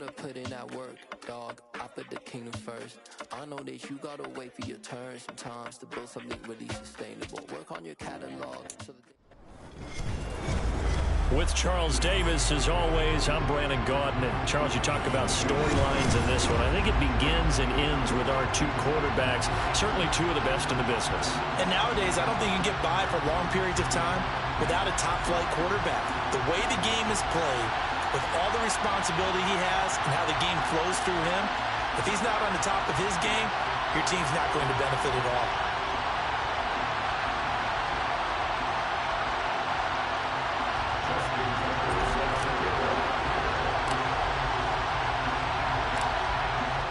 gotta put in that work, dog. I put the kingdom first. I know that you gotta wait for your turn sometimes to build something really sustainable. Work on your catalog. With Charles Davis, as always, I'm Brandon Gaudin. And Charles, you talk about storylines in this one. I think it begins and ends with our two quarterbacks, certainly two of the bbest in the business. And nowadays, I don't think you can get by for long periods of time without a top-flight quarterback. The way the game is played, with all the responsibility he has and how the game flows through him, if he's not on the top of his game, your team's not going to benefit at all.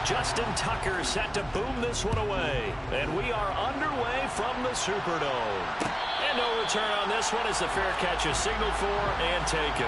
Justin Tucker set to boom this one away. And we are underway from the Superdome. And no return on this one as the fair catch is signaled for and taken.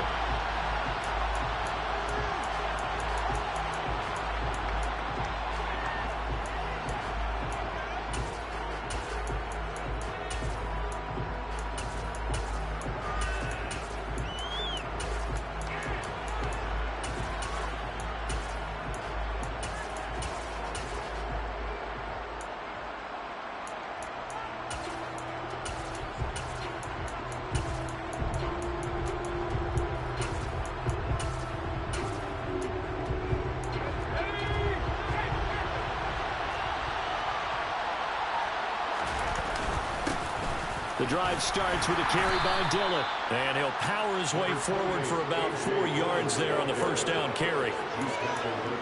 The drive starts with a carry by Dillon. And he'll power his way forward for about 4 yards there on the first down carry.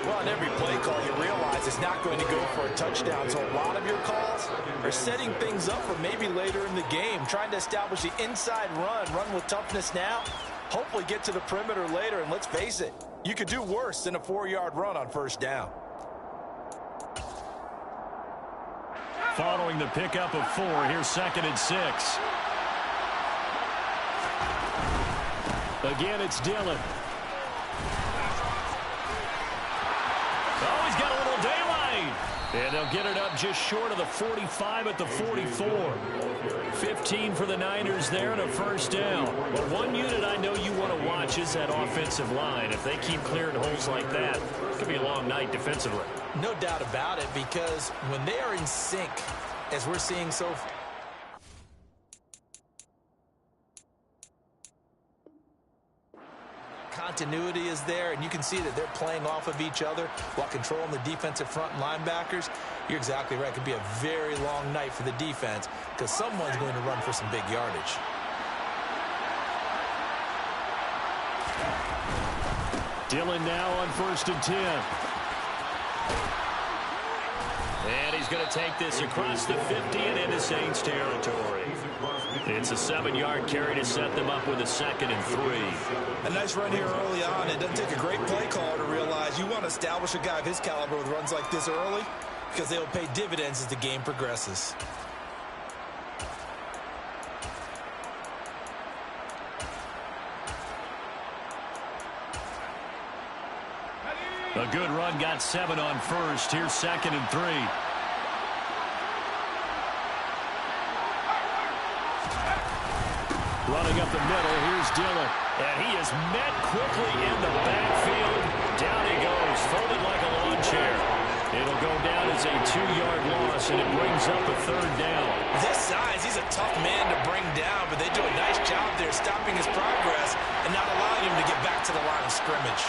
Well, on every play call, you realize it's not going to go for a touchdown. So a lot of your calls are setting things up for maybe later in the game, trying to establish the inside run with toughness now, hopefully get to the perimeter later. And let's face it, you could do worse than a 4-yard run on first down. Following the pickup of 4, here's 2nd and 6. Again, it's Dillon. Oh, he's got a little daylight. And they'll get it up just short of the 45 at the 44. 15 for the Niners there and a first down. But one unit I know you want to watch is that offensive line. If they keep clearing holes like that, it could be a long night defensively. No doubt about it, because when they are in sync, as we're seeing so far, continuity is there, and you can see that they're playing off of each other while controlling the defensive front and linebackers. You're exactly right. It could be a very long night for the defense because someone's going to run for some big yardage. Dillon now on 1st and 10. And he's going to take this across the 50 and into Saints territory. It's a 7-yard carry to set them up with a 2nd and 3. A nice run here early on. It doesn't take a great play caller to realize you want to establish a guy of his caliber with runs like this early because they'll pay dividends as the game progresses. A good run, got 7 on 1st. Here's 2nd and 3. Running up the middle, here's Dillon. And he is met quickly in the backfield. Down he goes, folded like a lawn chair. It'll go down as a 2-yard loss, and it brings up a 3rd down. This size, he's a tough man to bring down, but they do a nice job there stopping his progress and not allowing him to get back to the line of scrimmage.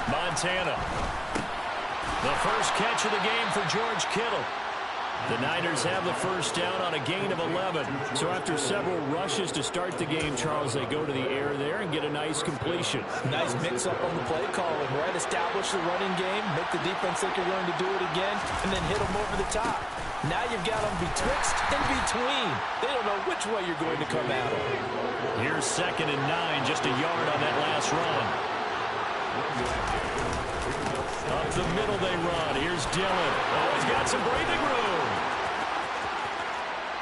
Montana. The first catch of the game for George Kittle. The Niners have the first down on a gain of 11. So after several rushes to start the game, Charles, they go to the air there and get a nice completion. Nice mix-up on the play calling, right? Establish the running game, make the defense think you're going to do it again, and then hit them over the top. Now you've got them betwixt and between. They don't know which way you're going to come at them. Here's 2nd and 9, just a yard on that last run. Up the middle they run. Here's Dillon. Oh, he's got some breathing room.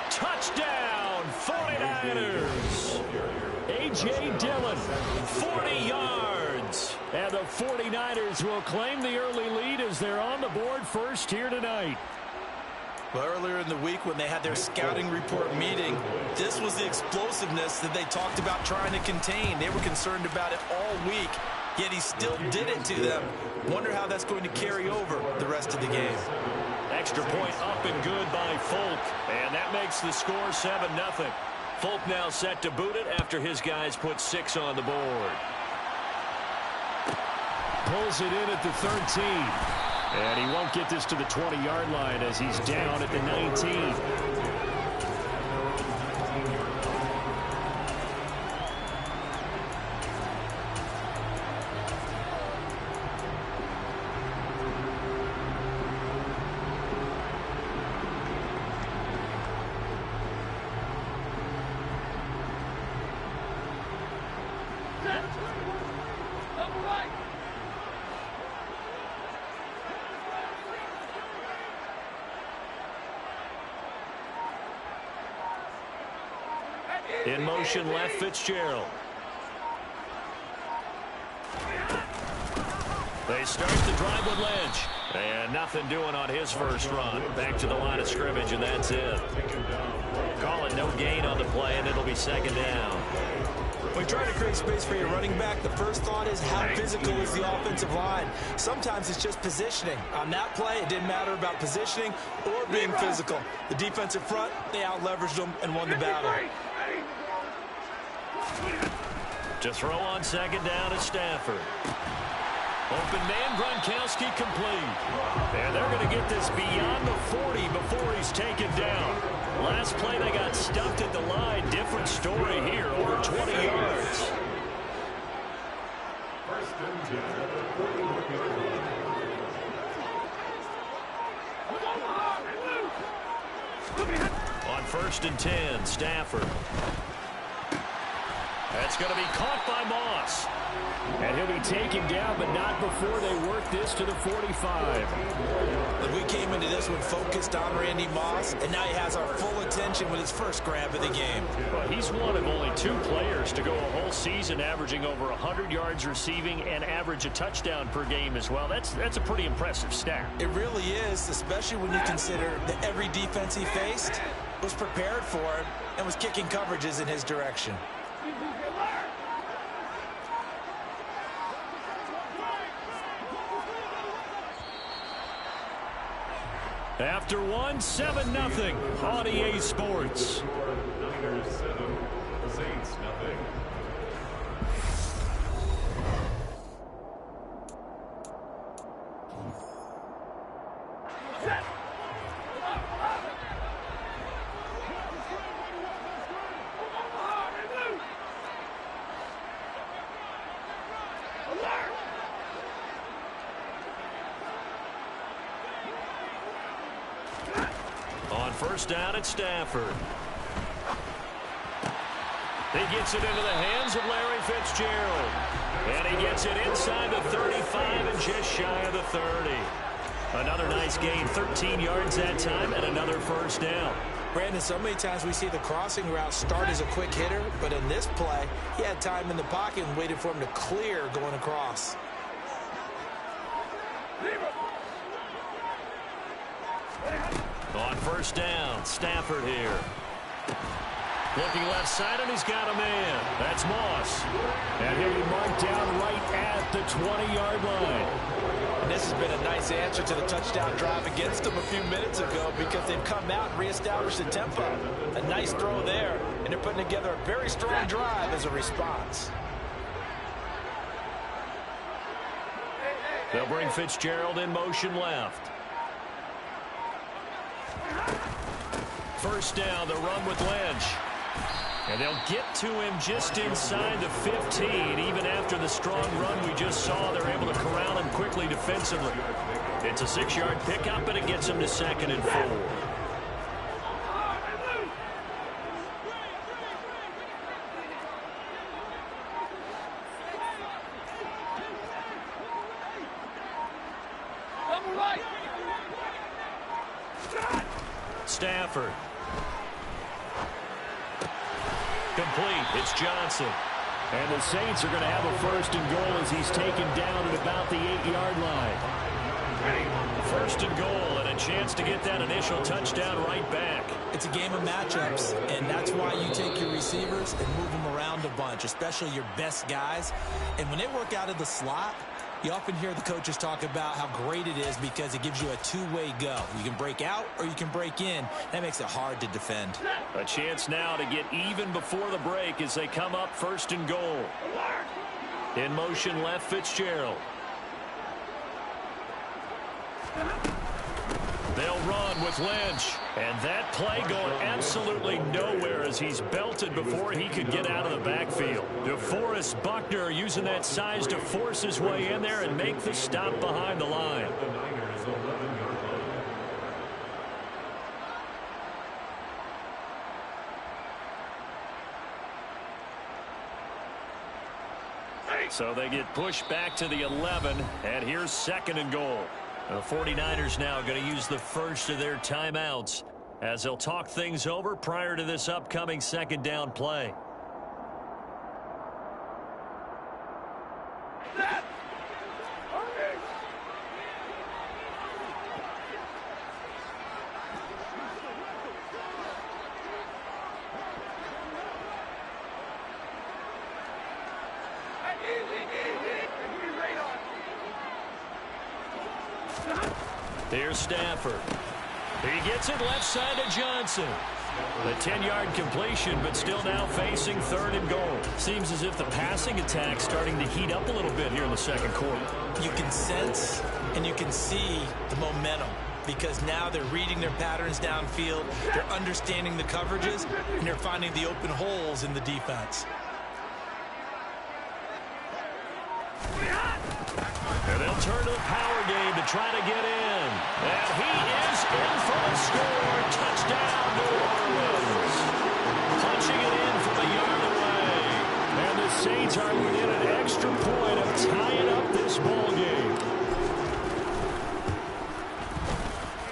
Touchdown, 49ers. A.J. Dillon, 40 yards. And the 49ers will claim the early lead as they're on the board first here tonight. Well, earlier in the week when they had their scouting report meeting, this was the explosiveness that they talked about trying to contain. They were concerned about it all week, yet he still did it to them. Wonder how that's going to carry over the rest of the game. Extra point up and good by Folk, and that makes the score 7-0. Folk now set to boot it after his guys put 6 on the board. Pulls it in at the 13. And he won't get this to the 20-yard line as he's down at the 19. In motion left, Fitzgerald. They start the drive with Lynch. And nothing doing on his first run. Back to the line of scrimmage, and that's it. Call it no gain on the play, and it'll be second down. When trying to create space for your running back, the first thought is how physical is the offensive line. Sometimes it's just positioning. On that play, it didn't matter about positioning or being physical. The defensive front, they out-leveraged them and won the battle. To throw on second down is Stafford. Open man, Gronkowski complete. And they're going to get this beyond the 40 before he's taken down. Last play they got stuffed at the line. Different story here, over 20 yards. On 1st and 10, Stafford. That's going to be caught by Moss. And he'll be taken down, but not before they work this to the 45. But we came into this one focused on Randy Moss, and now he has our full attention with his first grab of the game. Well, he's one of only 2 players to go a whole season averaging over 100 yards receiving and average a touchdown per game as well. That's a pretty impressive stat. It really is, especially when you consider that every defense he faced was prepared for him and was kicking coverages in his direction. After 1, 7-0 on EA Sports. Niners 7, the Saints 0. On 1st down at Stafford. He gets it into the hands of Larry Fitzgerald. And he gets it inside the 35 and just shy of the 30. Another nice gain, 13 yards that time, and another 1st down. Brandon, so many times we see the crossing route start as a quick hitter, but in this play, he had time in the pocket and waited for him to clear going across. On 1st down, Stafford here. Looking left side, and he's got a man. That's Moss. And he'll be marked down right at the 20-yard line. And this has been a nice answer to the touchdown drive against them a few minutes ago because they've come out and reestablished the tempo. A nice throw there, and they're putting together a very strong drive as a response. They'll bring Fitzgerald in motion left. 1st down, the run with Lynch. And they'll get to him just inside the 15. Even after the strong run we just saw, they're able to corral him quickly defensively. It's a 6-yard pickup, and it gets him to 2nd and 4. Stafford. Complete. It's Johnson. And the Saints are going to have a 1st and goal as he's taken down at about the 8-yard line. First and goal, and a chance to get that initial touchdown right back. It's a game of matchups, and that's why you take your receivers and move them around a bunch, especially your best guys. And when they work out of the slot, you often hear the coaches talk about how great it is because it gives you a two-way go. You can break out or you can break in. That makes it hard to defend. A chance now to get even before the break as they come up first and goal. In motion left, Fitzgerald. They'll run with Lynch. And that play going absolutely nowhere as he's belted before he could get out of the backfield. DeForest Buckner using that size to force his way in there and make the stop behind the line. So they get pushed back to the 11, and here's second and goal. The 49ers now going to use the first of their timeouts as they'll talk things over prior to this upcoming second down play. Here's Stafford. He gets it left side to Johnson. The 10-yard completion, but still now facing third and goal. Seems as if the passing attack's starting to heat up a little bit here in the second quarter. You can sense and you can see the momentum because now they're reading their patterns downfield, they're understanding the coverages, and they're finding the open holes in the defense. And they'll turn to the power game to try to get in. And he is in for the score. Touchdown, New Orleans. Punching it in from a yard away. And the Saints are within an extra point of tying up this ball game.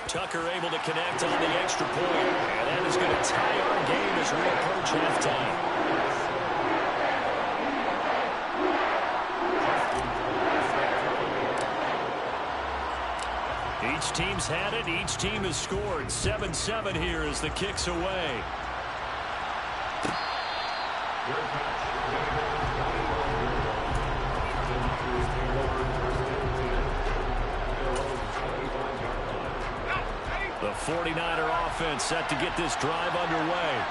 Tucker able to connect on the extra point. And that is going to tie our game as we approach halftime. Each team's had it. Each team has scored. 7-7 here as the kick's away. The 49er offense set to get this drive underway.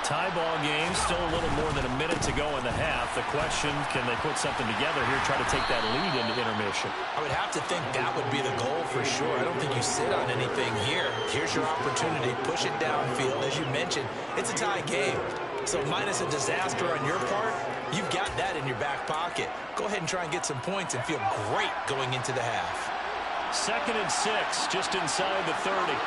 Tie ball game, still a little more than a minute to go in the half. The question, can they put something together here, try to take that lead into intermission? I would have to think that would be the goal for sure. I don't think you sit on anything here. Here's your opportunity. Push it downfield. As you mentioned, it's a tie game. So minus a disaster on your part, you've got that in your back pocket. Go ahead and try and get some points and feel great going into the half. 2nd and 6, just inside the 30.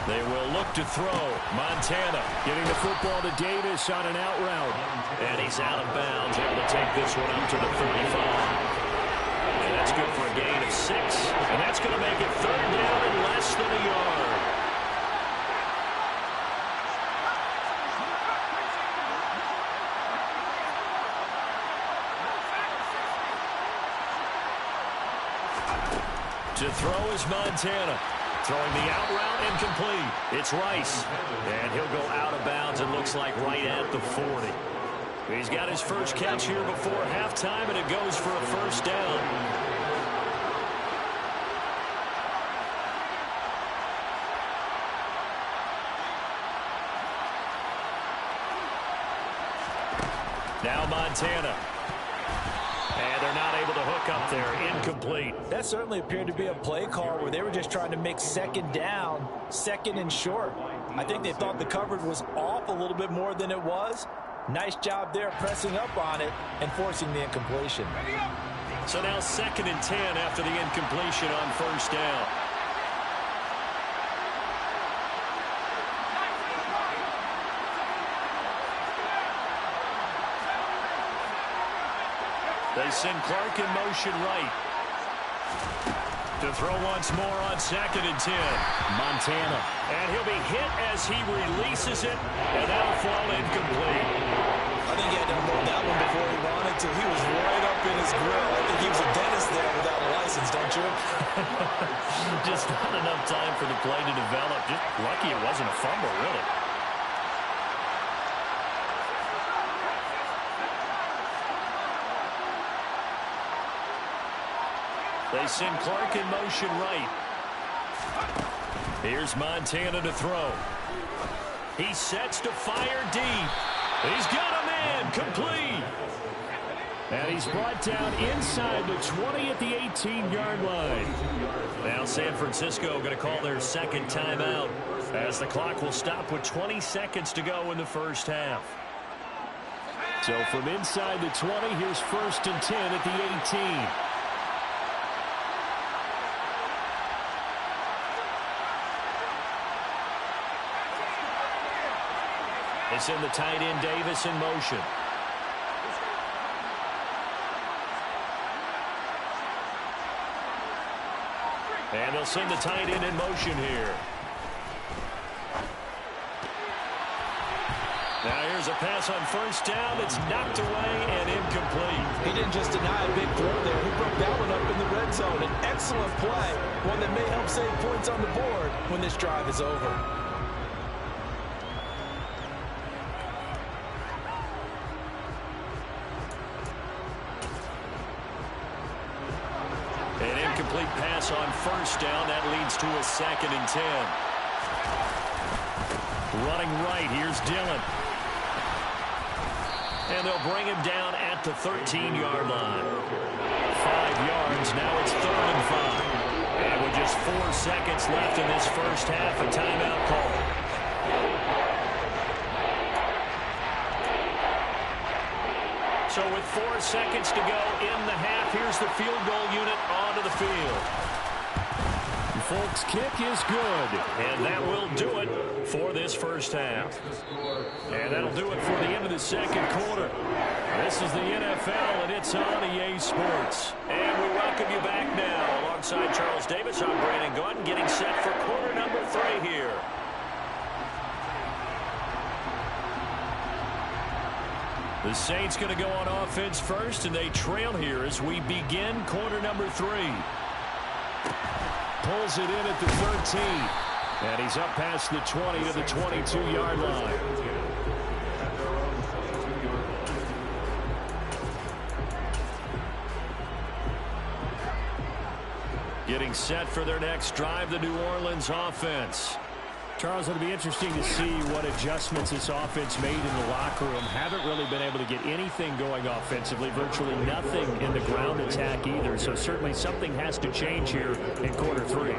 They will look to throw. Montana getting the football to Davis on an out route. And he's out of bounds, able to take this one up to the 35. And that's good for a gain of 6. And that's going to make it third down in less than a yard. To throw is Montana. Throwing the out route incomplete. It's Rice. And he'll go out of bounds, it looks like, right at the 40. He's got his first catch here before halftime, and it goes for a first down. Now Montana. And they're not able to hook up there. Incomplete. That certainly appeared to be a play call where they were just trying to make second down, second and short. I think they thought the coverage was off a little bit more than it was. Nice job there pressing up on it and forcing the incompletion. So now 2nd and 10 after the incompletion on first down. They send Clark in motion right. To throw once more on 2nd and 10. Montana. And he'll be hit as he releases it. And that'll fall incomplete. I think he had to hold that one before he his grill. I think he was a dentist there without a license, don't you? Just not enough time for the play to develop. Just lucky it wasn't a fumble, really. They send Clark in motion right. Here's Montana to throw. He sets to fire deep. He's got a man, complete. And he's brought down inside the 20 at the 18-yard line. Now San Francisco going to call their second timeout as the clock will stop with 20 seconds to go in the first half. So from inside the 20, here's 1st and 10 at the 18. They send the tight end Davis in motion. And they'll send the tight end in motion here. Now here's a pass on 1st down that's knocked away and incomplete. He didn't just deny a big throw there. He broke that one up in the red zone. An excellent play. One that may help save points on the board when this drive is over. An incomplete pass on 1st down. That leads to a 2nd and 10. Running right, here's Dillon. And they'll bring him down at the 13-yard line. 5 yards, now it's 3rd and 5. And with just 4 seconds left in this first half, a timeout call. So with 4 seconds to go in the half, here's the field goal unit onto the field. Folks, kick is good, and that will do it for this first half. And that'll do it for the end of the second quarter. This is the NFL, and it's on EA Sports. And we welcome you back now. Alongside Charles Davis, I'm Brandon Gordon, getting set for quarter number 3 here. The Saints going to go on offense first, and they trail here as we begin quarter number 3. Pulls it in at the 13. And he's up past the 20 to the 22-yard line. Getting set for their next drive, the New Orleans offense. Charles, it'll be interesting to see what adjustments this offense made in the locker room. Haven't really been able to get anything going offensively, virtually nothing in the ground attack either. So certainly something has to change here in quarter 3.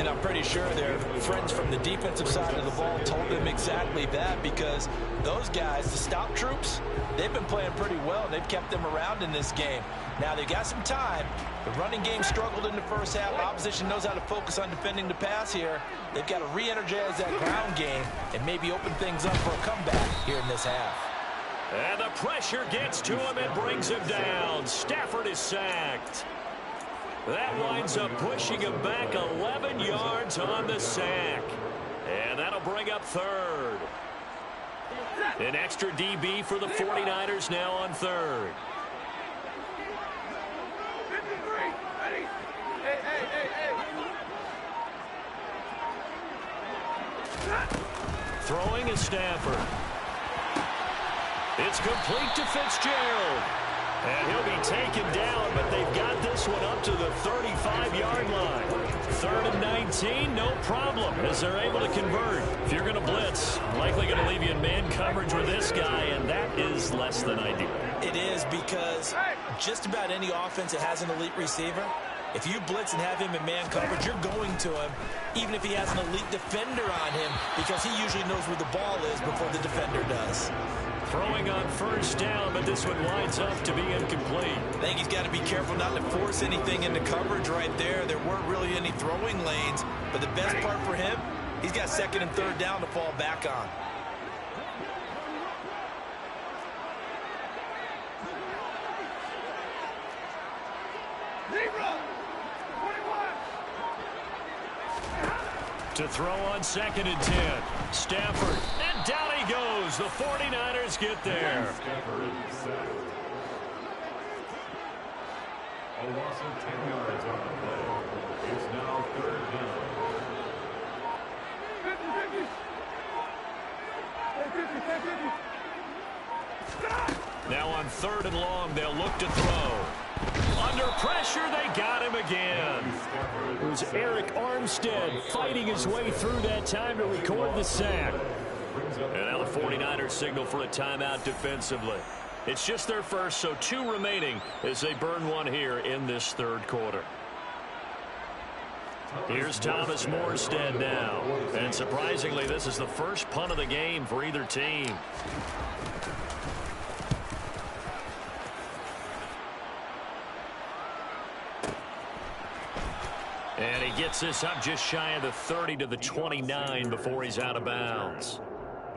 And I'm pretty sure their friends from the defensive side of the ball told them exactly that, because those guys, the stop troops, they've been playing pretty well, and they've kept them around in this game. Now, they've got some time. The running game struggled in the first half. Opposition knows how to focus on defending the pass here. They've got to re-energize that ground game and maybe open things up for a comeback here in this half. And the pressure gets to him and brings him down. Stafford is sacked. That winds up pushing him back 11 yards on the sack. And that'll bring up 3rd. An extra DB for the 49ers now on 3rd. Throwing is Stafford. It's complete to Fitzgerald. And he'll be taken down, but they've got this one up to the 35-yard line. 3rd and 19, no problem, as they're able to convert. If you're going to blitz, likely going to leave you in man coverage with this guy, and that is less than ideal. It is, because just about any offense that has an elite receiver, if you blitz and have him in man coverage, you're going to him, even if he has an elite defender on him, because he usually knows where the ball is before the defender does. Throwing on 1st down, but this one winds up to be incomplete. I think he's got to be careful not to force anything into coverage right there. There weren't really any throwing lanes, but the best part for him, he's got 2nd and 3rd down to fall back on. To throw on 2nd and 10. Stafford, and down he goes. The 49ers get there. A loss of 10 yards on the play. It's now 3rd down. Now on 3rd and long, they'll look to throw. Under pressure, they got him again. It was Eric Armstead fighting his way through that time to record the sack. And now the 49ers signal for a timeout defensively. It's just their first, so 2 remaining as they burn one here in this 3rd quarter. Here's Thomas Morstead now. And surprisingly, this is the first punt of the game for either team. And he gets this up just shy of the 30 to the 29 before he's out of bounds.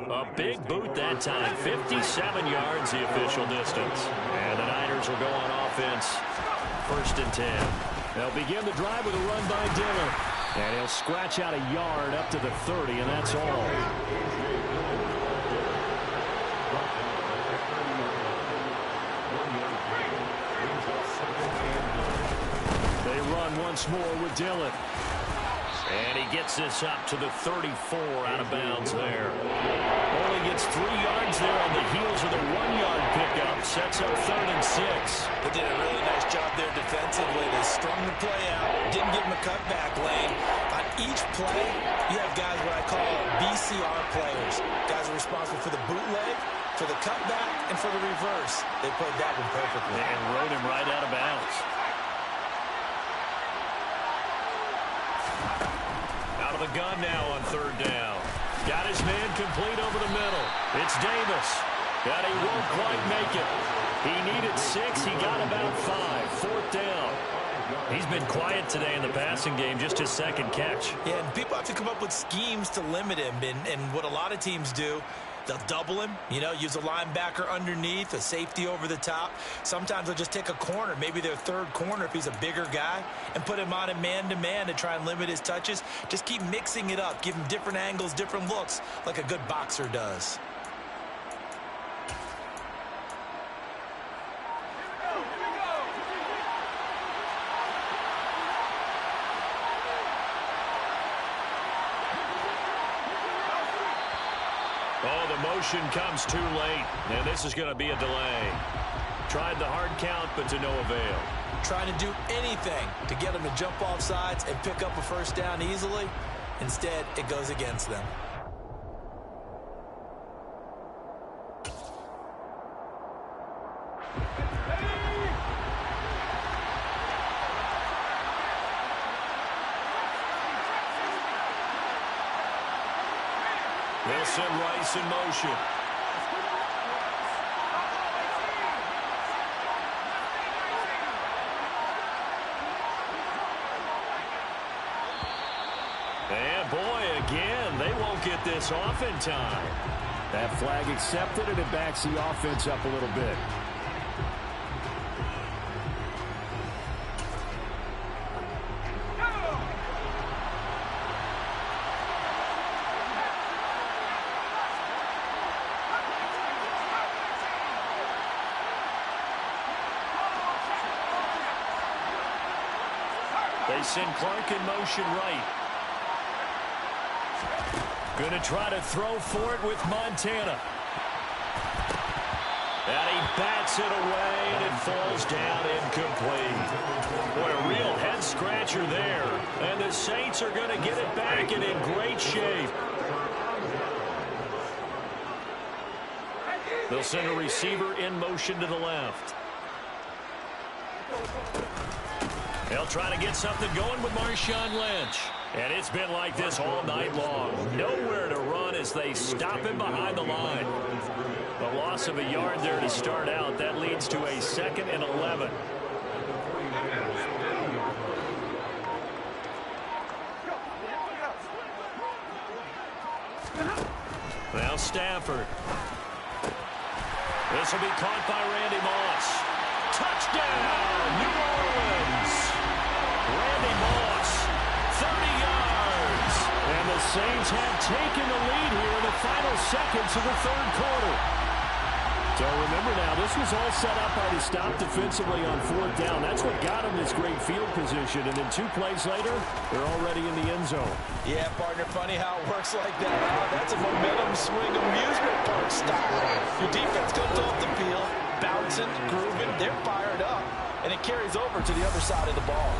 A big boot that time. 57 yards the official distance. And the Niners will go on offense. 1st and 10. They'll begin the drive with a run by Dillon. And he'll scratch out a yard up to the 30, and that's all. They run once more with Dillon. And he gets this up to the 34 out of bounds there. Only gets 3 yards there on the heels of the 1-yard pickup. Sets up 3rd and 6. They did a really nice job there defensively. They strung the play out. Didn't give him a cutback lane. On each play, you have guys what I call BCR players. Guys are responsible for the bootleg, for the cutback, and for the reverse. They played that one perfectly. And rode him right out of bounds. Out of the gun now on 3rd down. Got his man complete over the middle. It's Davis. But he won't quite make it. He needed 6. He got about 5. 4th down. He's been quiet today in the passing game, just his 2nd catch. Yeah, and people have to come up with schemes to limit him. And what a lot of teams do, they'll double him, use a linebacker underneath, a safety over the top. Sometimes they'll just take a corner, maybe their 3rd corner if he's a bigger guy, and put him on a man-to-man to try and limit his touches. Just keep mixing it up. Give him different angles, different looks, like a good boxer does. Oh, the motion comes too late, and this is going to be a delay. Tried the hard count, but to no avail. Trying to do anything to get them to jump off sides and pick up a 1st down easily. Instead, it goes against them. They'll send Rice in motion. And boy, again, they won't get this off in time. That flag accepted, and it backs the offense up a little bit. They send Clark in motion right. Going to try to throw for it with Montana. And he bats it away, and it falls down incomplete. Boy, a real head-scratcher there. And the Saints are going to get it back and in great shape. They'll send a receiver in motion to the left. They'll try to get something going with Marshawn Lynch. And it's been like this all night long. Nowhere to run as they stop him behind the line. The loss of a yard there to start out. That leads to a 2nd and 11. Now Stafford. This will be caught by Randy Moss. Touchdown, New Orleans. Randy Moss, 30 yards. And the Saints have taken the lead here in the final seconds of the 3rd quarter. So remember now, this was all set up by the stop defensively on 4th down. That's what got them this great field position. And then 2 plays later, they're already in the end zone. Yeah, partner, funny how it works like that. That's a momentum swing amusement park style. Your defense comes off the field, bouncing, grooving, they're fired up, and it carries over to the other side of the ball.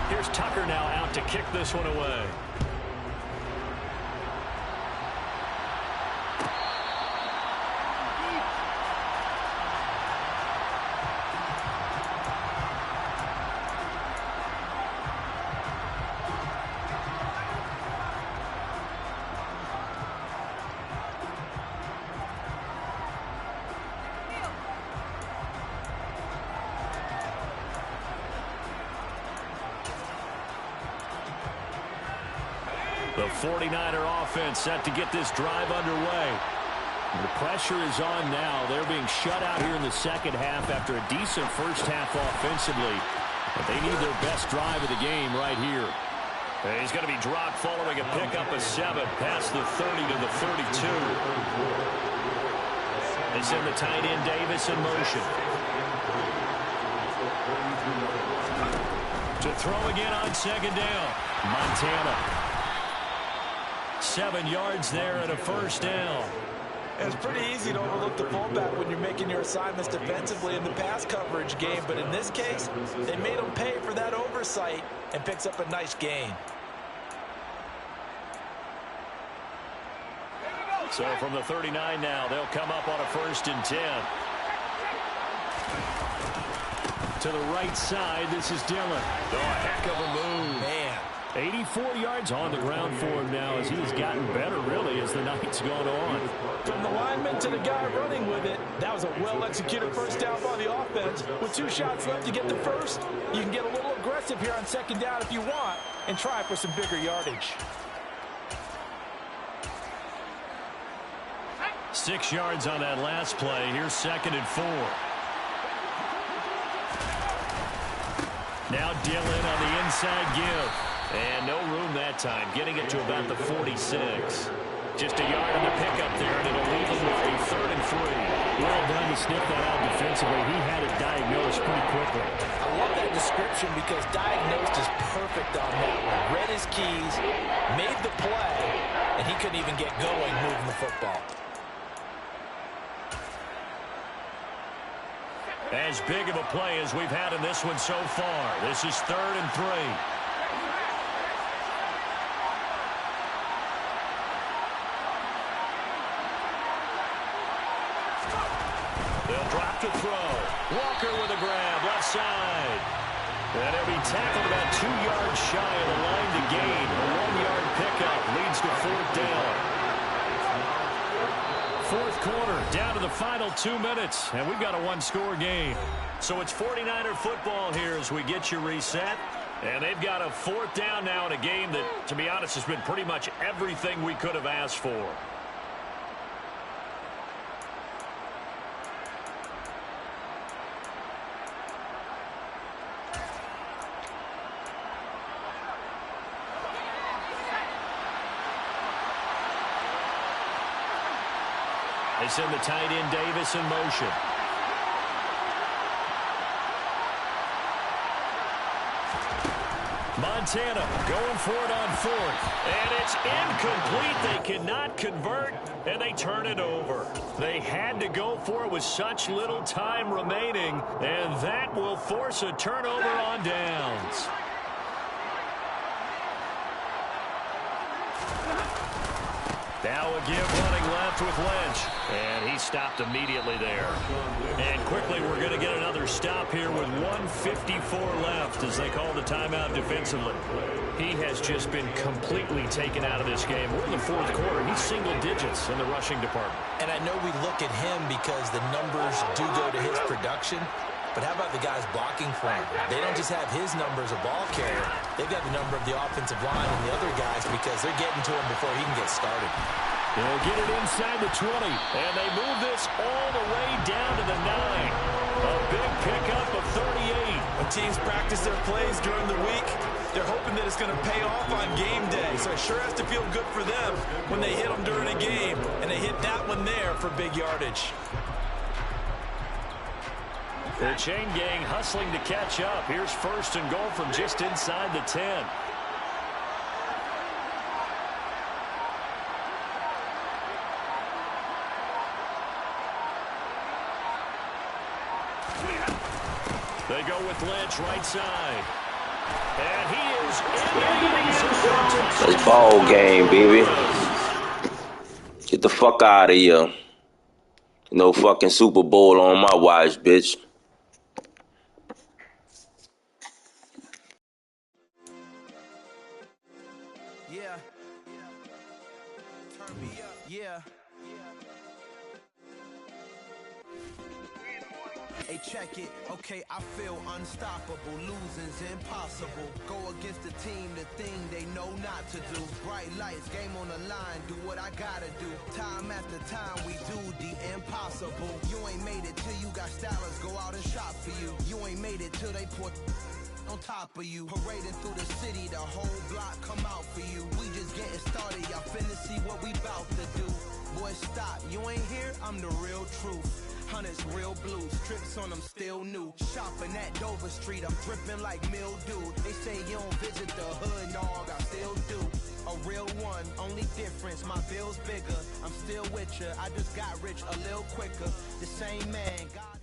Here's Tucker now out to kick this one away. The 49er offense set to get this drive underway. The pressure is on now. They're being shut out here in the second half after a decent first half offensively. But they need their best drive of the game right here. And he's going to be dropped following a pickup of 7 past the 30 to the 32. They send the tight end Davis in motion. To throw again on second down. Montana. 7 yards there and a first down. It's pretty easy to overlook the fullback when you're making your assignments defensively in the pass coverage game, but in this case, they made him pay for that oversight and picks up a nice gain. So from the 39 now, they'll come up on a 1st and 10. To the right side, this is Dillon. Oh, a heck of a move. Man. 84 yards on the ground for him now as he's gotten better, really, as the night's gone on. From the lineman to the guy running with it, that was a well-executed first down by the offense. With 2 shots left to get the first, you can get a little aggressive here on second down if you want and try for some bigger yardage. 6 yards on that last play. Here's 2nd and 4. Now Dillon on the inside give. And no room that time, getting it to about the 46. Just a yard on the pickup there, and it'll leave him with a 3rd and 3. Well done to sniff that out defensively. He had it diagnosed pretty quickly. I love that description because diagnosed is perfect on that one. Read his keys, made the play, and he couldn't even get going moving the football. As big of a play as we've had in this one so far. This is 3rd and 3. They'll drop to throw. Walker with a grab, left side. And he'll be tackled about 2 yards shy of the line to gain. A 1-yard pickup leads to 4th down. 4th quarter, down to the final 2 minutes, and we've got a 1-score game. So it's 49er football here as we get you reset. And they've got a 4th down now in a game that, to be honest, has been pretty much everything we could have asked for. They send the tight end Davis in motion. Montana going for it on 4th. And it's incomplete. They cannot convert, and they turn it over. They had to go for it with such little time remaining, and that will force a turnover on downs. Now a give running left with Lynch. And he stopped immediately there. And quickly we're going to get another stop here with 1:54 left as they call the timeout defensively. He has just been completely taken out of this game. We're in the 4th quarter. He's single digits in the rushing department. And I know we look at him because the numbers do go to his production. But how about the guys blocking for him? They don't just have his number as a ball carrier. They've got the number of the offensive line and the other guys because they're getting to him before he can get started. They'll get it inside the 20, and they move this all the way down to the 9. A big pickup of 38. When teams practice their plays during the week, they're hoping that it's going to pay off on game day. So it sure has to feel good for them when they hit them during a game, and they hit that one there for big yardage. The chain gang hustling to catch up. Here's 1st and goal from just inside the 10. They go with Lynch right side. And he is in. It's ball game, baby. Get the fuck out of here. No fucking Super Bowl on my watch, bitch. Yeah. Turn me up. Yeah. Hey, check it. Okay, I feel unstoppable. Losing's impossible. Go against the team, the thing they know not to do. Bright lights, game on the line. Do what I gotta do. Time after time, we do the impossible. You ain't made it till you got stylers go out and shop for you. You ain't made it till they put on top of you. Parading through the city, the whole block come out for you. We just getting started. Y'all finna see what we bout to do. Boy, stop. You ain't here? I'm the real truth. Hunters, real blues, trips on them still new. Shopping at Dover Street, I'm dripping like mildew. They say you don't visit the hood, dog, I still do. A real one, only difference, my bill's bigger. I'm still with ya, I just got rich a little quicker. The same man, God.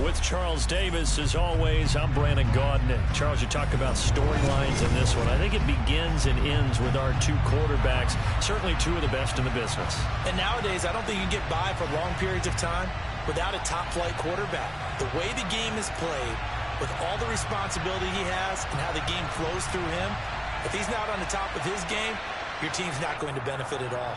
With Charles Davis, as always, I'm Brandon Gaudin. Charles, you talk about storylines in this one. I think it begins and ends with our 2 quarterbacks, certainly 2 of the best in the business. And nowadays, I don't think you can get by for long periods of time without a top-flight quarterback. The way the game is played, with all the responsibility he has and how the game flows through him, if he's not on the top of his game, your team's not going to benefit at all.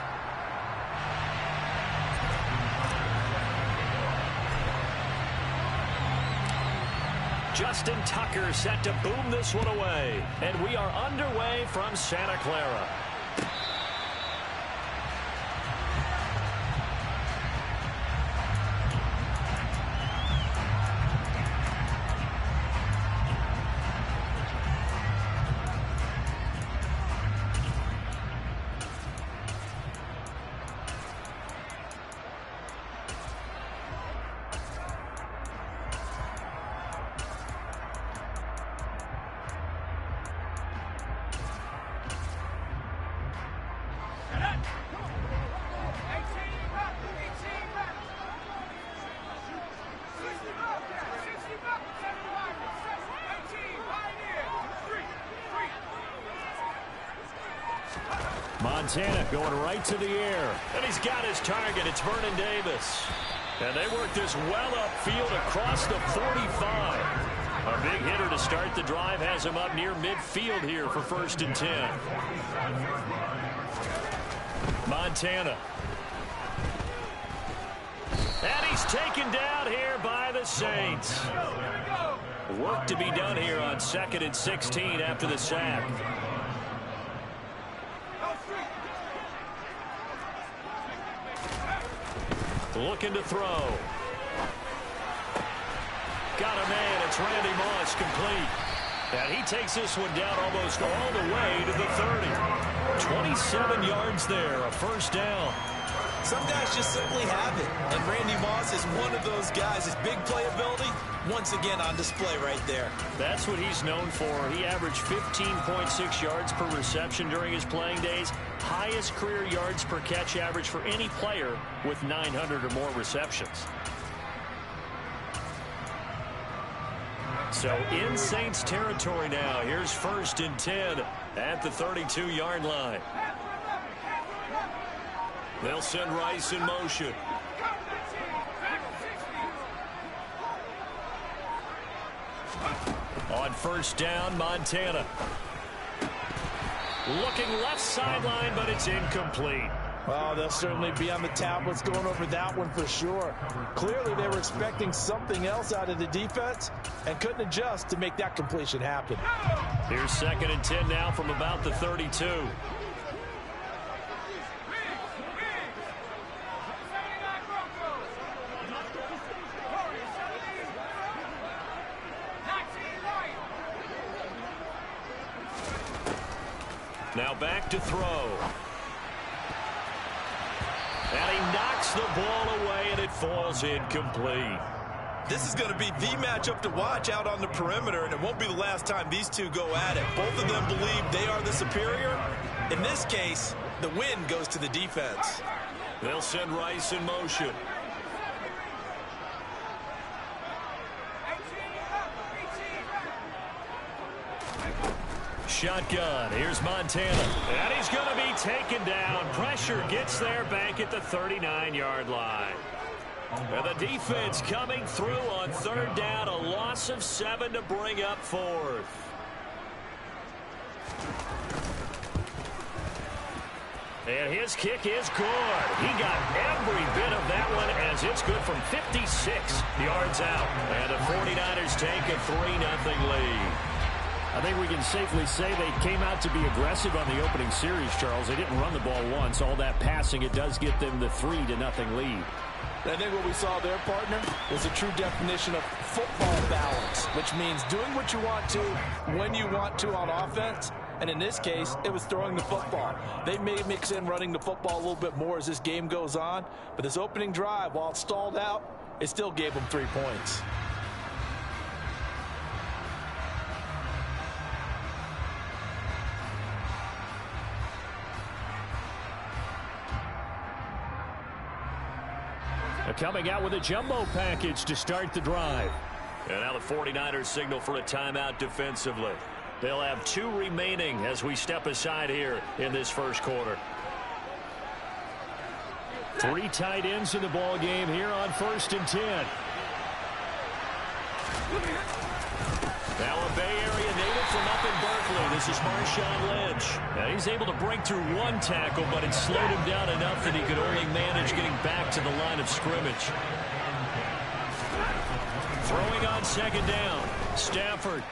Justin Tucker set to boom this one away. And we are underway from Santa Clara. Montana going right to the air. And he's got his target. It's Vernon Davis. And they work this well upfield across the 45. A big hitter to start the drive has him up near midfield here for 1st and 10. Montana. And he's taken down here by the Saints. Work to be done here on 2nd and 16 after the sack. Looking to throw. Got a man. It's Randy Moss, complete. And he takes this one down almost all the way to the 30. 27 yards there, a 1st down. Some guys just simply have it. And Randy Moss is one of those guys. His big playability, once again on display right there. That's what he's known for. He averaged 15.6 yards per reception during his playing days. Highest career yards per catch average for any player with 900 or more receptions. So in Saints territory now. Here's 1st and 10 at the 32-yard line. They'll send Rice in motion. On 1st down, Montana. Looking left sideline, but it's incomplete. Well, they'll certainly be on the tablets going over that one for sure. Clearly, they were expecting something else out of the defense and couldn't adjust to make that completion happen. Here's 2nd and 10 now from about the 32. Now back to throw. And he knocks the ball away, and it falls incomplete. This is going to be the matchup to watch out on the perimeter, and it won't be the last time these two go at it. Both of them believe they are the superior. In this case, the win goes to the defense. They'll send Rice in motion. Shotgun. Here's Montana. And he's going to be taken down. Pressure gets there back at the 39-yard line. And the defense coming through on third down. A loss of 7 to bring up fourth. And his kick is good. He got every bit of that one as it's good from 56 yards out. And the 49ers take a 3-0 lead. I think we can safely say they came out to be aggressive on the opening series, Charles. They didn't run the ball once. All that passing, it does get them the 3-0 lead. I think what we saw there, partner, was a true definition of football balance, which means doing what you want to when you want to on offense. And in this case, it was throwing the football. They may mix in running the football a little bit more as this game goes on. But this opening drive, while it stalled out, it still gave them 3 points. Coming out with a jumbo package to start the drive. And now the 49ers signal for a timeout defensively. They'll have 2 remaining as we step aside here in this first quarter. 3 tight ends in the ball game here on 1st and 10. Now a Bay Area native from up in Berkeley. This is Marshawn Lynch. And he's able to break through 1 tackle, but it slowed him down enough that he could only manage getting back to the line of scrimmage. Throwing on 2nd down. Stafford.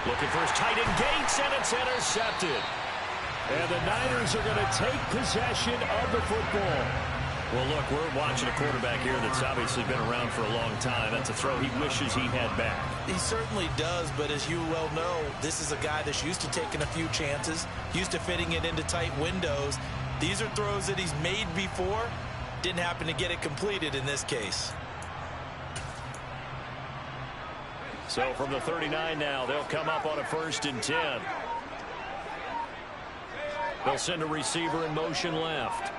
Looking for his tight end Gates, and it's intercepted. And the Niners are going to take possession of the football. Well, look, we're watching a quarterback here that's obviously been around for a long time. That's a throw he wishes he had back. He certainly does, but as you well know, this is a guy that's used to taking a few chances, used to fitting it into tight windows. These are throws that he's made before. Didn't happen to get it completed in this case. So from the 39 now, they'll come up on a 1st and 10. They'll send a receiver in motion left.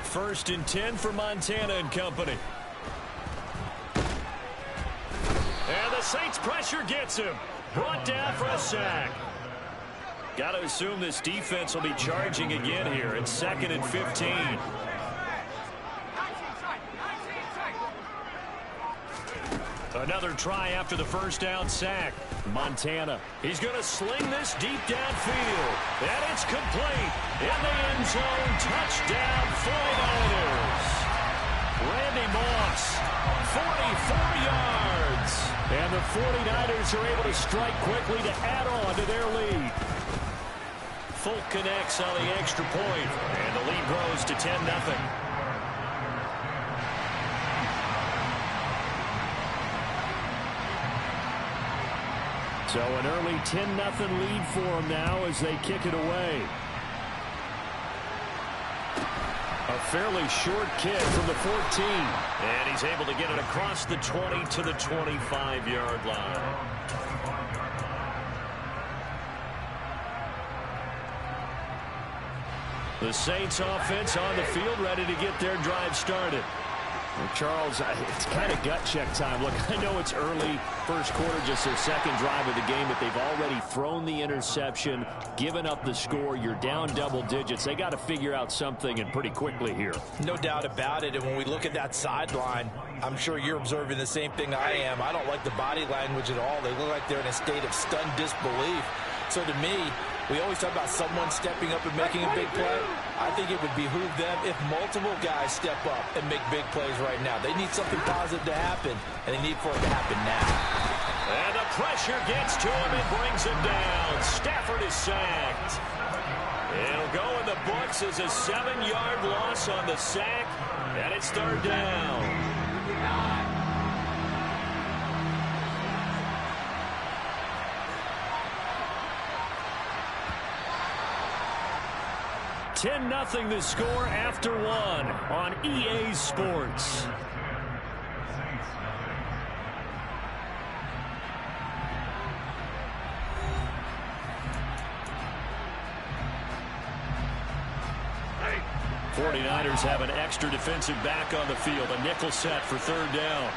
1st and 10 for Montana and company. And the Saints pressure gets him. Brought down for a sack. Got to assume this defense will be charging again here. It's 2nd and 15. Another try after the 1st down sack. Montana. He's going to sling this deep downfield. And it's complete. In the end zone. Touchdown 49ers. Randy Moss. 44 yards. And the 49ers are able to strike quickly to add on to their lead. Folk connects on the extra point. And the lead grows to 10-0. So an early 10-0 lead for them now as they kick it away. A fairly short kick from the 14. And he's able to get it across the 20 to the 25-yard line. The Saints offense on the field ready to get their drive started. Well, Charles, it's kind of gut check time. Look, I know it's early, first quarter, just their 2nd drive of the game, but they've already thrown the interception, given up the score. You're down double digits. They got to figure out something, and pretty quickly here. No doubt about it. And when we look at that sideline, I'm sure you're observing the same thing I am. I don't like the body language at all. They look like they're in a state of stunned disbelief. So to me, we always talk about someone stepping up and making a big play. I think it would behoove them if multiple guys step up and make big plays right now. They need something positive to happen, and they need for it to happen now. And the pressure gets to him and brings him down. Stafford is sacked. It'll go in the books as a 7-yard loss on the sack, and it's 3rd down. 10-0 the score after one on EA Sports. Hey. 49ers have an extra defensive back on the field. A nickel set for third down.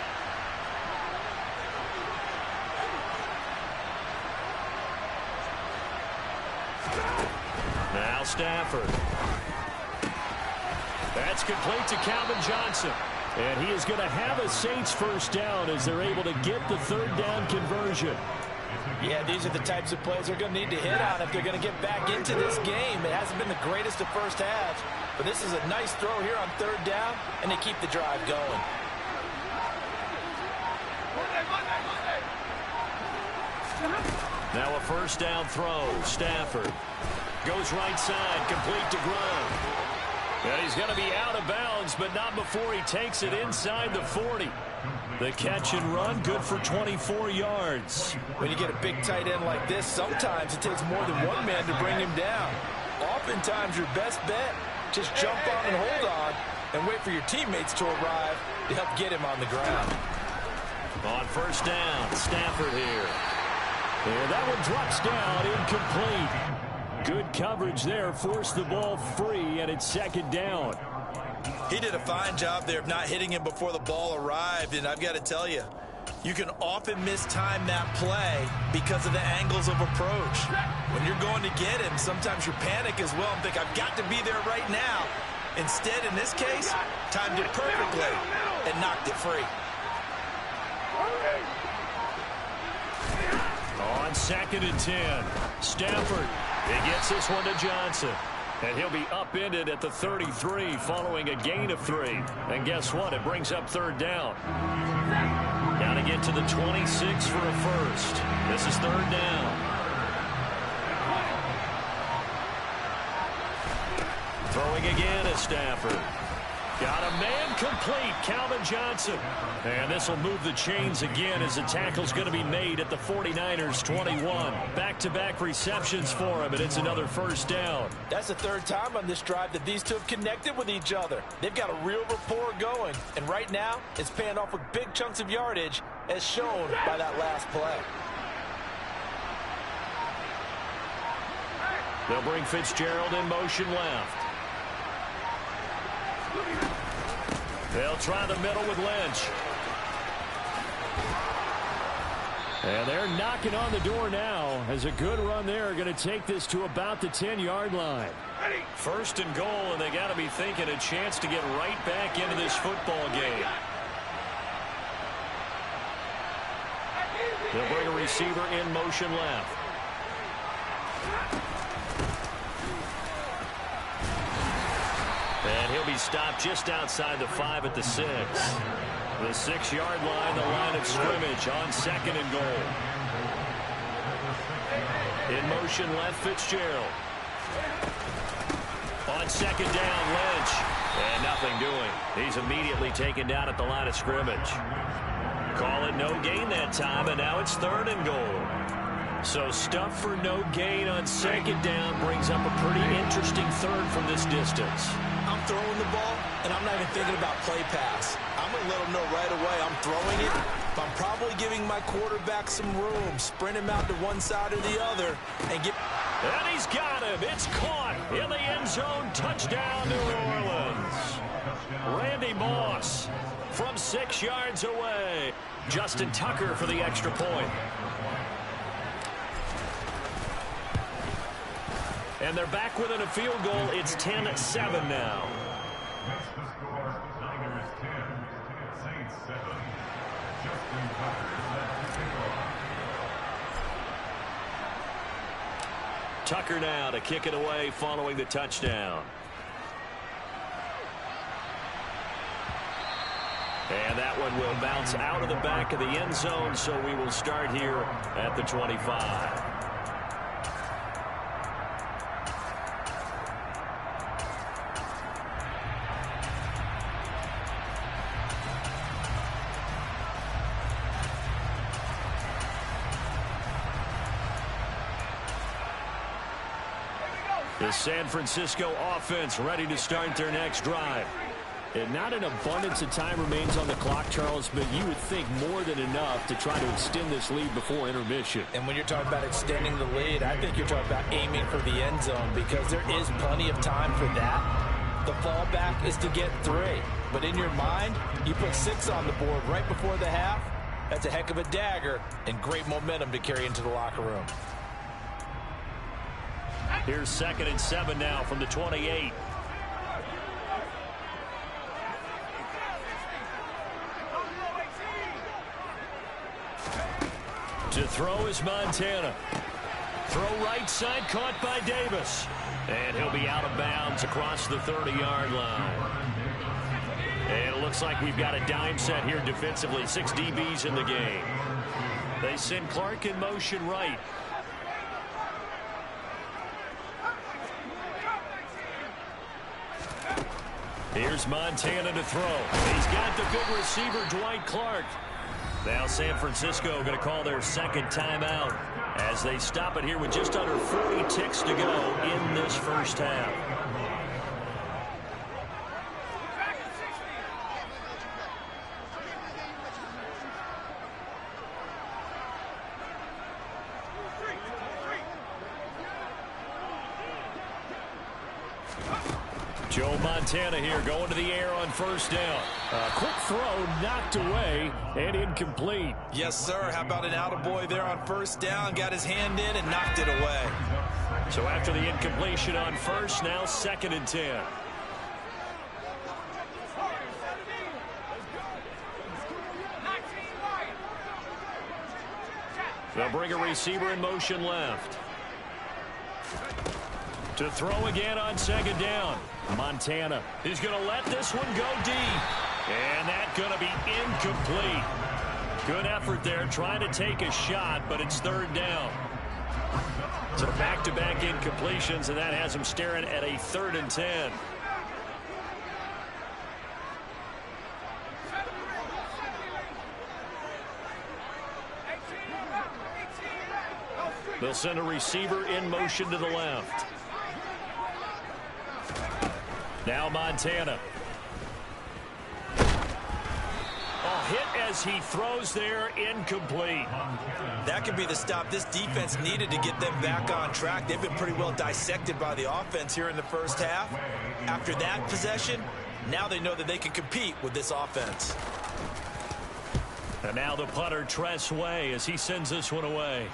Now Stafford. That's complete to Calvin Johnson. And he is going to have a Saints first down as they're able to get the third down conversion. Yeah, these are the types of plays they're going to need to hit on if they're going to get back into this game. It hasn't been the greatest of first halves, but this is a nice throw here on third down, and they keep the drive going. Now a first down throw. Stafford goes right side, complete to Grubb. And he's going to be out of bounds, but not before he takes it inside the 40. The catch and run, good for 24 yards. When you get a big tight end like this, sometimes it takes more than one man to bring him down. Oftentimes, your best bet, just jump on and hold on and wait for your teammates to arrive to help get him on the ground. On first down, Stafford here. And that one drops down, incomplete. Good coverage there, forced the ball free, and it's second down. He did a fine job there of not hitting him before the ball arrived, and I've got to tell you, you can often mistime that play because of the angles of approach. When you're going to get him, sometimes you panic as well and think, I've got to be there right now. Instead, in this case, timed it perfectly and knocked it free. On 2nd and 10, Stafford. He gets this one to Johnson. And he'll be upended at the 33 following a gain of 3. And guess what? It brings up third down. Got to get to the 26 for a first. This is third down. Throwing again is Stafford. Got a man complete, Calvin Johnson. And this will move the chains again as the tackle's going to be made at the 49ers 21. Back-to-back receptions for him, and it's another first down. That's the third time on this drive that these two have connected with each other. They've got a real rapport going, and right now it's paying off with big chunks of yardage as shown by that last play. They'll bring Fitzgerald in motion left. They'll try the middle with Lynch. And they're knocking on the door now as a good run there are going to take this to about the 10-yard line. First and goal, and they got to be thinking a chance to get right back into this football game. They'll bring a receiver in motion left. And he'll be stopped just outside the 5 at the 6. The 6-yard line, the line of scrimmage on 2nd and goal. In motion left, Fitzgerald. On 2nd down, Lynch. And nothing doing. He's immediately taken down at the line of scrimmage. Call it no gain that time, and now it's 3rd and goal. So stuff for no gain on 2nd down brings up a pretty interesting 3rd from this distance. I'm throwing the ball, and I'm not even thinking about play pass. I'm going to let them know right away I'm throwing it. But I'm probably giving my quarterback some room, sprint him out to one side or the other, and get... And he's got him. It's caught in the end zone. Touchdown, New Orleans. Randy Moss from 6 yards away. Justin Tucker for the extra point. And they're back within a field goal. It's 10-7 now. That's the score. Niners 10, Saints 7. Justin Tucker set to kick off. Tucker now to kick it away following the touchdown. And that one will bounce out of the back of the end zone, so we will start here at the 25. The San Francisco offense ready to start their next drive. And not an abundance of time remains on the clock, Charles, but you would think more than enough to try to extend this lead before intermission. And when you're talking about extending the lead, I think you're talking about aiming for the end zone because there is plenty of time for that. The fallback is to get 3. But in your mind, you put 6 on the board right before the half. That's a heck of a dagger and great momentum to carry into the locker room. Here's 2nd and 7 now from the 28. To throw is Montana. Throw right side, caught by Davis. And he'll be out of bounds across the 30-yard line. And it looks like we've got a dime set here defensively. 6 DBs in the game. They send Clark in motion right. Here's Montana to throw. He's got the big receiver, Dwight Clark. Now San Francisco going to call their 2nd timeout as they stop it here with just under 40 ticks to go in this first half. Joe Montana here going to the air on 1st down. A quick throw knocked away and incomplete. Yes, sir. How about an attaboy there on 1st down? Got his hand in and knocked it away. So after the incompletion on 1st, now 2nd and 10. They'll bring a receiver in motion left. To throw again on 2nd down. Montana is going to let this one go deep. And that's going to be incomplete. Good effort there trying to take a shot, but it's 3rd down. So back-to-back incompletions, and that has him staring at a 3rd and 10. They'll send a receiver in motion to the left. Now Montana. Hit as he throws there, incomplete. That could be the stop this defense needed to get them back on track. They've been pretty well dissected by the offense here in the first half. After that possession, now they know that they can compete with this offense. And now the punter, Tress Way, as he sends this one away.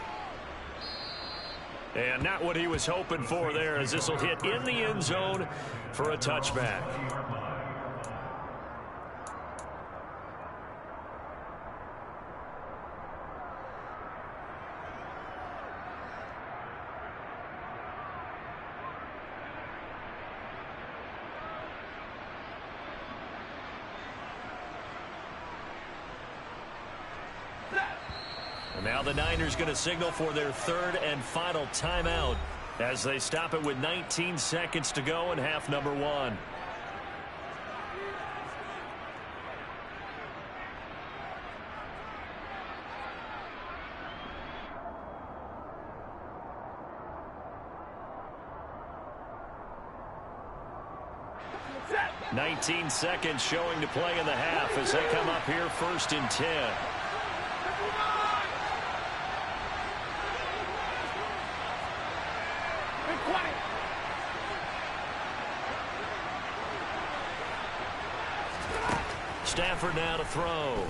And not what he was hoping for there, as this will hit in the end zone for a touchback. And now the Niners going to signal for their 3rd and final timeout as they stop it with 19 seconds to go in half number 1. "19 seconds showing to play in the half as they come up here 1st and 10. Stafford now to throw.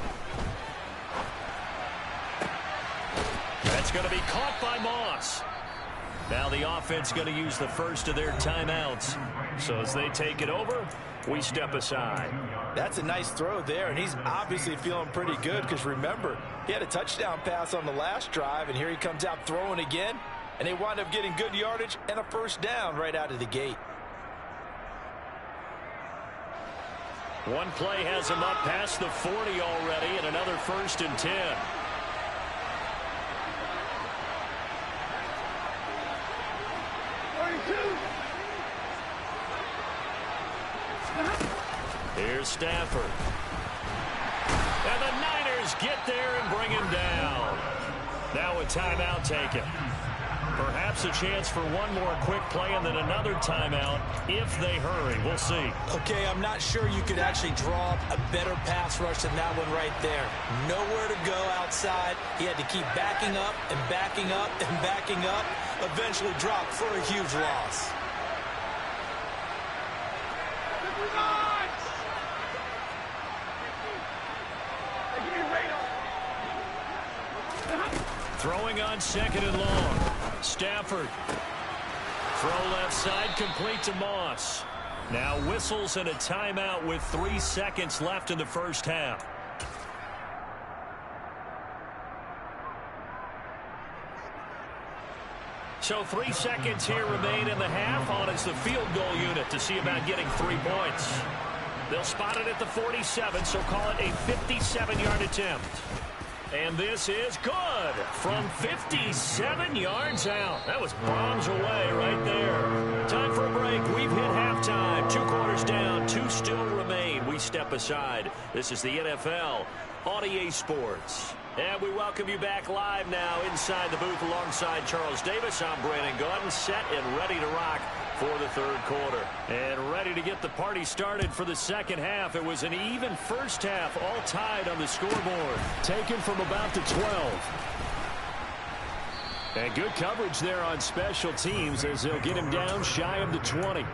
That's going to be caught by Moss. Now the offense going to use the first of their timeouts. So as they take it over, we step aside. That's a nice throw there, and he's obviously feeling pretty good because remember, he had a touchdown pass on the last drive, and here he comes out throwing again, and they wind up getting good yardage and a 1st down right out of the gate. One play has him up past the 40 already, and another 1st and 10. Here's Stafford. And the Niners get there and bring him down. Now a timeout taken. Perhaps a chance for one more quick play and then another timeout if they hurry. We'll see. Okay, I'm not sure you could actually draw up a better pass rush than that one right there. Nowhere to go outside. He had to keep backing up and backing up and backing up. Eventually dropped for a huge loss. Throwing on 2nd and long. Stafford. Throw left side, complete to Moss. Now whistles and a timeout with 3 seconds left in the first half. So 3 seconds here remain in the half. On is the field goal unit to see about getting 3 points. They'll spot it at the 47, so call it a 57-yard attempt. And this is good from 57 yards out. That was bombs away right there. Time for a break. We've hit halftime. 2 quarters down. 2 still remain. We step aside. This is the NFL on EA Sports. And we welcome you back live now inside the booth alongside Charles Davis. I'm Brandon Gaudin, set and ready to rock for the third quarter. And ready to get the party started for the second half. It was an even first half, all tied on the scoreboard. Taken from about the 12. And good coverage there on special teams as they'll get him down shy of the 20.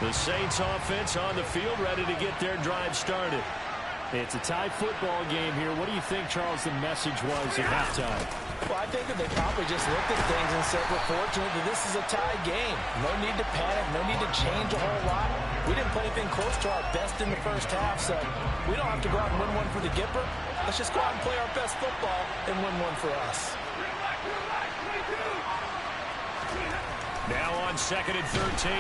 The Saints offense on the field, ready to get their drive started. It's a tie football game here. What do you think, Charles, the message was at halftime? Well, I think that they probably just looked at things and said, we're fortunate that this is a tie game. No need to panic. No need to change a whole lot. We didn't play anything close to our best in the first half, so we don't have to go out and win one for the Gipper. Let's just go out and play our best football and win one for us. Now on 2nd and 13.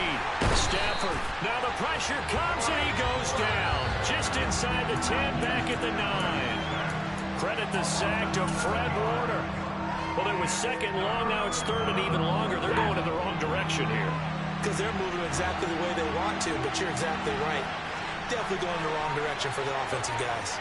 Stafford. Now the pressure comes and he goes down. Just inside the 10, back at the 9. Credit the sack to Fred Warner. Well, it was 2nd long. Now it's 3rd and even longer. They're going in the wrong direction here. Because they're moving exactly the way they want to, but you're exactly right. Definitely going in the wrong direction for the offensive guys.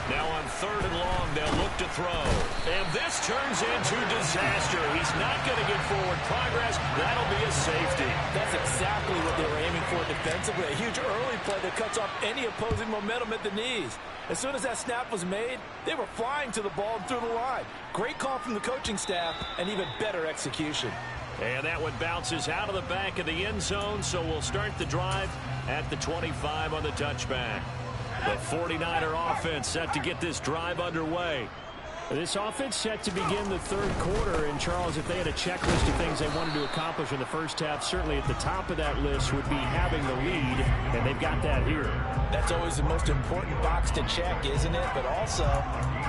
Now on 3rd and long, they'll look to throw. And this turns into disaster. He's not going to get forward progress. That'll be a safety. That's exactly what they were aiming for defensively. A huge early play that cuts off any opposing momentum at the knees. As soon as that snap was made, they were flying to the ball and through the line. Great call from the coaching staff and even better execution. And that one bounces out of the back of the end zone, so we'll start the drive at the 25 on the touchback. The 49er offense set to get this drive underway. This offense set to begin the third quarter. And, Charles, if they had a checklist of things they wanted to accomplish in the first half, certainly at the top of that list would be having the lead, and they've got that here. That's always the most important box to check, isn't it? But also,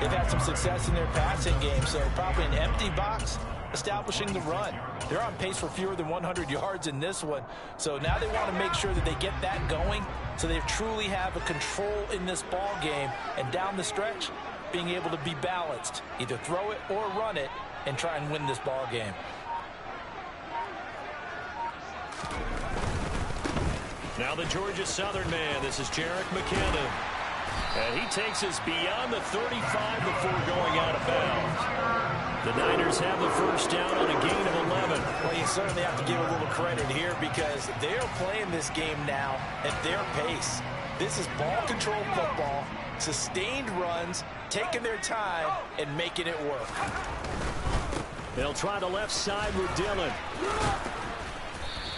they've had some success in their passing game, so probably an empty box establishing the run. They're on pace for fewer than 100 yards in this one. So now they want to make sure that they get that going so they truly have a control in this ball game. And down the stretch, being able to be balanced. Either throw it or run it and try and win this ball game. Now the Georgia Southern man. This is Jerick McKinnon. And he takes us beyond the 35 before going out of bounds. The Niners have the first down on a gain of 11. Well, you certainly have to give a little credit here because they're playing this game now at their pace. This is ball control football, sustained runs, taking their time, and making it work. They'll try the left side with Dillon.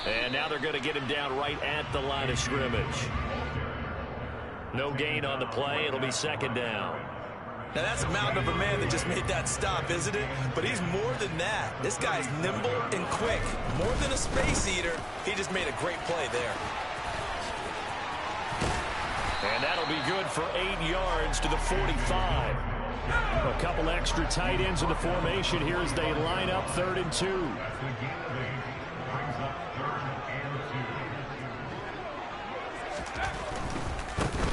And now they're going to get him down right at the line of scrimmage. No gain on the play. It'll be second down. Now, that's a mountain of a man that just made that stop, isn't it? But he's more than that. This guy's nimble and quick. More than a space eater, he just made a great play there. And that'll be good for 8 yards to the 45. A couple extra tight ends in the formation here as they line up 3rd and 2.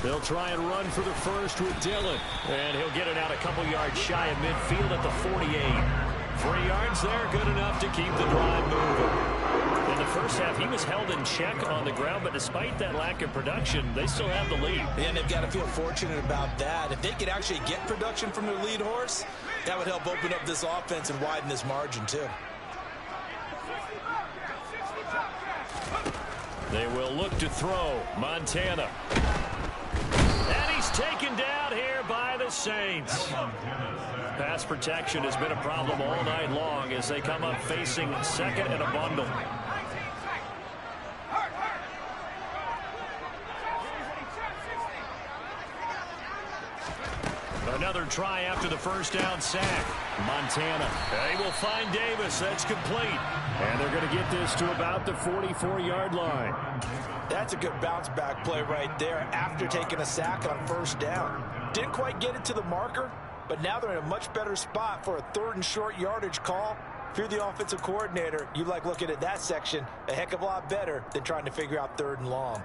They'll try and run for the first with Dillon. And he'll get it out a couple yards shy of midfield at the 48. 3 yards there, good enough to keep the drive moving. In the first half, he was held in check on the ground, but despite that lack of production, they still have the lead. And they've got to feel fortunate about that. If they could actually get production from their lead horse, that would help open up this offense and widen this margin, too. They will look to throw. Montana. And he's taken down here by the Saints. Pass protection has been a problem all night long as they come up facing second and a bundle. Another try after the first down sack. Montana. They will find Davis. That's complete. And they're going to get this to about the 44-yard line. That's a good bounce back play right there after taking a sack on first down. Didn't quite get it to the marker, but now they're in a much better spot for a 3rd and short yardage call. If you're the offensive coordinator, you like looking at that section a heck of a lot better than trying to figure out 3rd and long.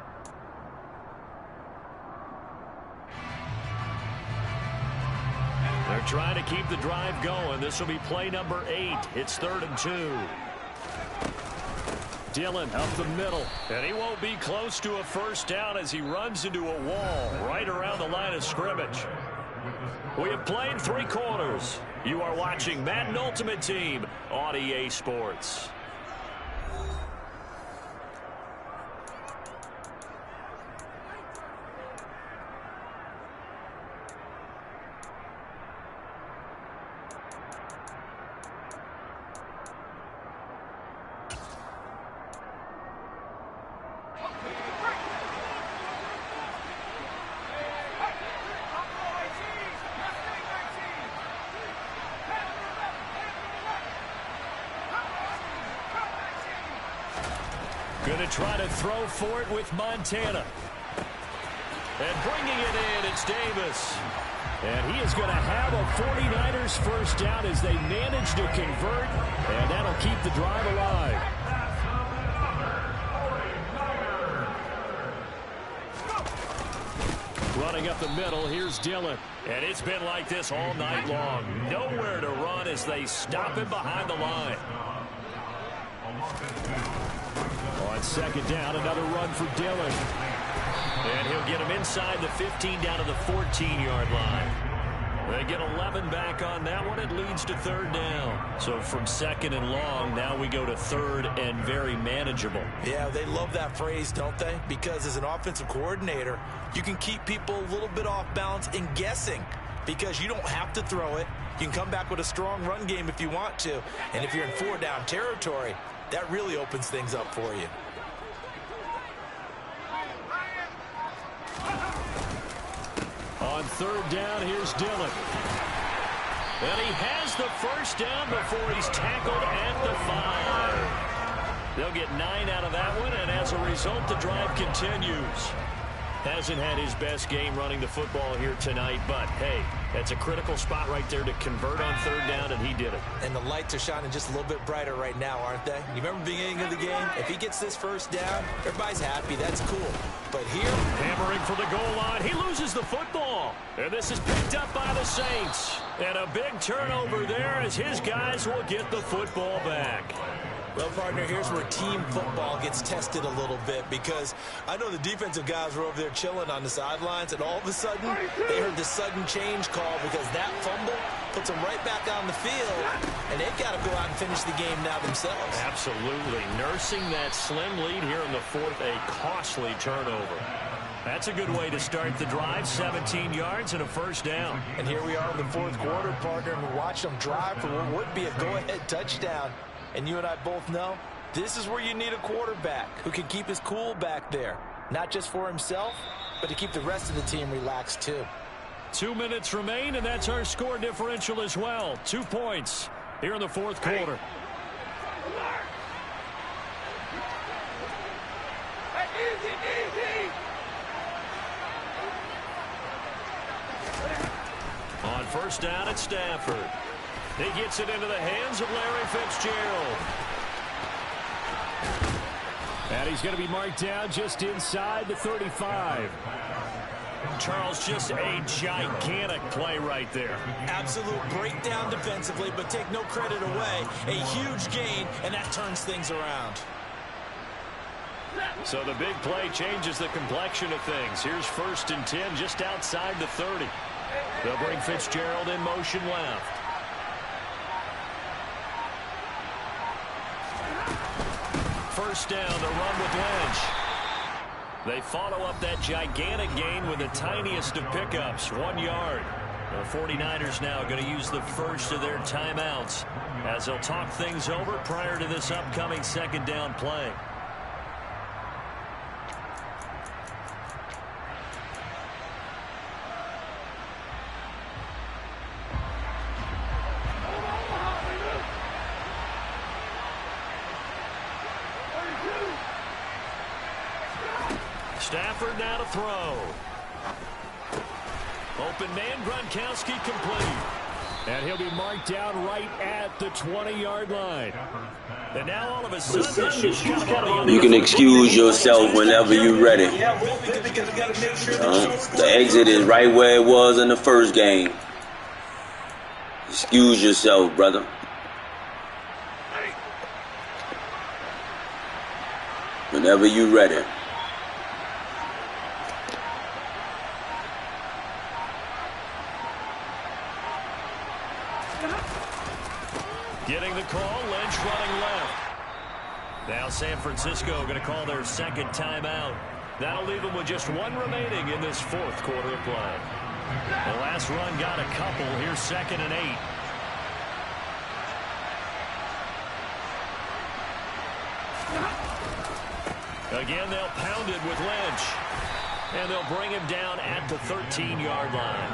They're trying to keep the drive going. This will be play number 8. It's 3rd and 2. Dillon up the middle. And he won't be close to a first down as he runs into a wall right around the line of scrimmage. We have played 3 quarters. You are watching Madden Ultimate Team on EA Sports. Going to try to throw for it with Montana. And bringing it in, it's Davis. And he is going to have a 49ers first down as they manage to convert. And that'll keep the drive alive. Running up the middle, here's Dillon. And it's been like this all night long. Nowhere to run as they stop him behind the line. On second down, another run for Dillon. And he'll get him inside the 15 down to the 14-yard line. They get 11 back on that one. It leads to 3rd down. So from 2nd and long, now we go to 3rd and very manageable. Yeah, they love that phrase, don't they? Because as an offensive coordinator, you can keep people a little bit off balance and guessing because you don't have to throw it. You can come back with a strong run game if you want to. And if you're in 4-down territory, that really opens things up for you. On 3rd down, here's Dillon. And he has the first down before he's tackled at the 5. They'll get 9 out of that one, and as a result, the drive continues. Hasn't had his best game running the football here tonight, but hey, that's a critical spot right there to convert on 3rd down, and he did it. And the lights are shining just a little bit brighter right now, aren't they? You remember the beginning of the game? If he gets this first down, everybody's happy. That's cool. But here, hammering for the goal line. He loses the football. And this is picked up by the Saints. And a big turnover there as his guys will get the football back. Well, partner, here's where team football gets tested a little bit because I know the defensive guys were over there chilling on the sidelines, and all of a sudden, they heard the sudden change call because that fumble puts them right back on the field, and they've got to go out and finish the game now themselves. Absolutely. Nursing that slim lead here in the 4th, a costly turnover. That's a good way to start the drive, 17 yards and a first down. And here we are in the 4th quarter, partner, and we watch them drive for what would be a go-ahead touchdown. And you and I both know this is where you need a quarterback who can keep his cool back there. Not just for himself, but to keep the rest of the team relaxed too. 2 minutes remain, and that's our score differential as well. 2 points here in the 4th quarter. On first down at Stafford. He gets it into the hands of Larry Fitzgerald. And he's going to be marked down just inside the 35. Charles, just a gigantic play right there. Absolute breakdown defensively, but take no credit away. A huge gain, and that turns things around. So the big play changes the complexion of things. Here's 1st and 10 just outside the 30. They'll bring Fitzgerald in motion left. First down, the run with Lynch. They follow up that gigantic gain with the tiniest of pickups, 1 yard. The 49ers now going to use the first of their timeouts as they'll talk things over prior to this upcoming 2nd down play. Stafford now to throw. Open man, Gronkowski complete. And he'll be marked down right at the 20-yard line. And now all of a sudden, you can excuse yourself whenever you're ready. The exit is right where it was in the first game. Excuse yourself, brother. Whenever you're ready. Getting the call, Lynch running left. Now San Francisco going to call their 2nd timeout. That'll leave them with just 1 remaining in this 4th quarter of play. The last run got a couple. Here's 2nd and 8. Again, they'll pound it with Lynch. And they'll bring him down at the 13-yard line.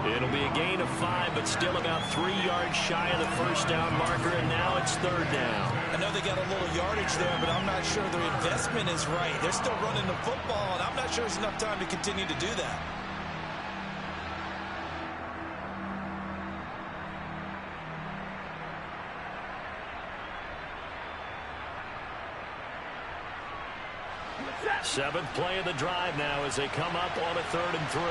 It'll be a gain of 5, but still about 3 yards shy of the first down marker, and now it's 3rd down. I know they got a little yardage there, but I'm not sure their investment is right. They're still running the football, and I'm not sure there's enough time to continue to do that. Seventh play of the drive now as they come up on a 3rd and 3.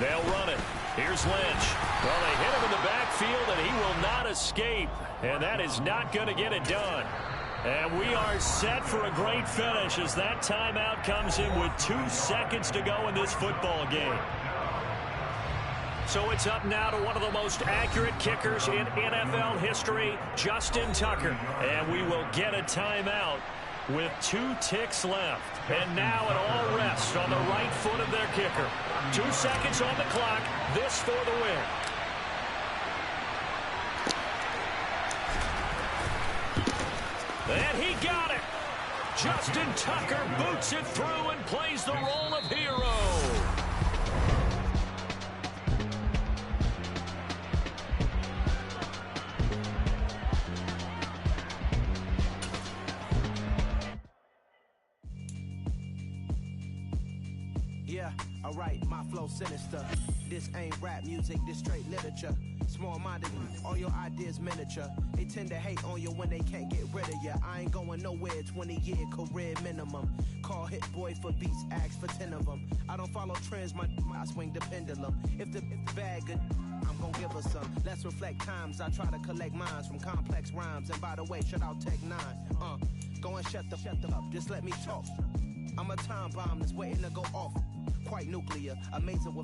They'll run it. Here's Lynch. Well, they hit him in the backfield, and he will not escape. And that is not going to get it done. And we are set for a great finish as that timeout comes in with 2 seconds to go in this football game. So it's up now to one of the most accurate kickers in NFL history, Justin Tucker. And we will get a timeout with 2 ticks left. And now it all rests on the right foot of their kicker. 2 seconds on the clock. This for the win. And he got it. Justin Tucker boots it through and plays the role of hero. Yeah, alright, my flow sinister. This ain't rap music, this straight literature. Small-minded, all your ideas miniature. They tend to hate on you when they can't get rid of you. I ain't going nowhere, 20-year career minimum. Call Hit Boy for beats, ask for 10 of them. I don't follow trends, I swing the pendulum. If the bag good, I'm gonna give her some. Let's reflect times, I try to collect minds from complex rhymes. And by the way, shout out Tech 9. Go and shut the up, just let me talk. I'm a time bomb that's waiting to go off. Quite nuclear, amazing with